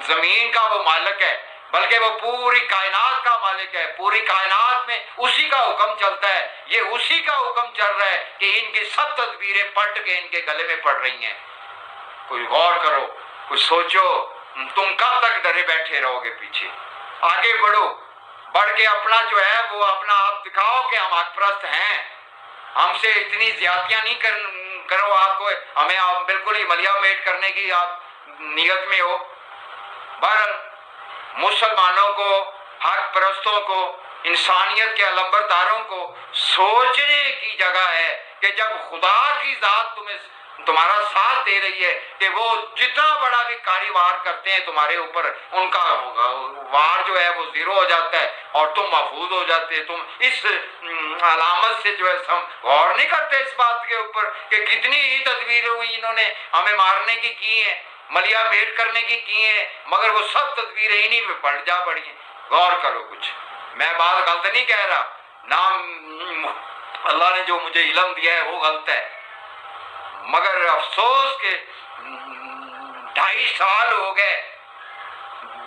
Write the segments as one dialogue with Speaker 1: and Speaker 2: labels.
Speaker 1: زمین کا وہ مالک ہے، بلکہ وہ پوری کائنات کا مالک ہے. پوری کائنات میں اسی کا حکم چلتا ہے. یہ اسی کا حکم چل رہا ہے کہ ان کی سب تدبیریں پلٹ کے ان کے گلے میں پڑ رہی ہیں. کوئی غور کرو، کوئی سوچو. تم کب تک ڈرے بیٹھے رہو گے پیچھے؟ آگے بڑھو، بڑھ کے اپنا جو ہے وہ اپنا آپ دکھاؤ کہ ہم حق پرست ہیں. ہم سے اتنی زیادتیاں نہیں کرو. آپ کو ہمیں آپ بالکل ہی ملیا میٹ کرنے کی آپ نیت میں ہو. بہرحال مسلمانوں کو، حق پرستوں کو، انسانیت کے علمبرداروں کو سوچنے کی جگہ ہے کہ جب خدا کی ذات تمہارا ساتھ دے رہی ہے کہ وہ جتنا بڑا بھی کاری وار کرتے ہیں تمہارے اوپر، ان کا وار جو ہے وہ زیرو ہو جاتا ہے اور تم محفوظ ہو جاتے ہیں. تم اس علامت سے جو ہے غور نہیں کرتے اس بات کے اوپر کہ کتنی ہی تدبیریں ہوئی انہوں نے ہمیں مارنے کی ہیں، ملیا میٹ کرنے کی ہیں، مگر وہ سب تدبیریں انہی پہ پڑ جا پڑی ہیں. غور کرو کچھ. میں بات غلط نہیں کہہ رہا، نام اللہ نے جو مجھے علم دیا ہے وہ غلط ہے، مگر افسوس کہ 2.5 سال ہو گئے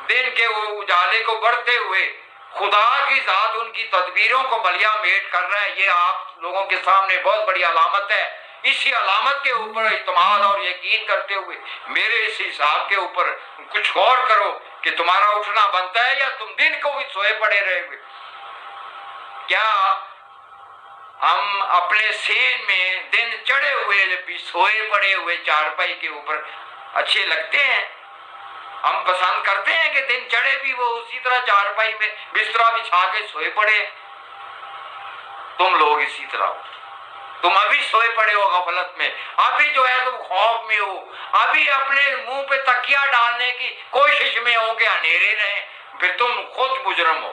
Speaker 1: دن کے وہ اجالے کو بڑھتے ہوئے. خدا کی ذات ان کی تدبیروں کو ملیا میٹ کر رہا ہے. یہ آپ لوگوں کے سامنے بہت بڑی علامت ہے. اسی علامت کے اوپر اعتماد اور یقین کرتے ہوئے میرے اس حساب کے اوپر کچھ غور کرو کہ تمہارا اٹھنا بنتا ہے یا تم دن کو بھی سوئے پڑے رہے ہوئے. کیا ہم اپنے سین میں دن چڑھے ہوئے بھی سوئے پڑے ہوئے چارپائی کے اوپر اچھے لگتے ہیں؟ ہم پسند کرتے ہیں کہ دن چڑھے بھی وہ اسی طرح چارپائی میں بسترا بچھا کے سوئے پڑے؟ تم لوگ اسی طرح ہو. تم ابھی سوئے پڑے ہو غفلت میں، ابھی جو ہے تم خوف میں ہو، ابھی اپنے منہ پہ تکیہ ڈالنے کی کوشش میں ہو کہ اندھیرے رہیں. پھر تم خود مجرم ہو.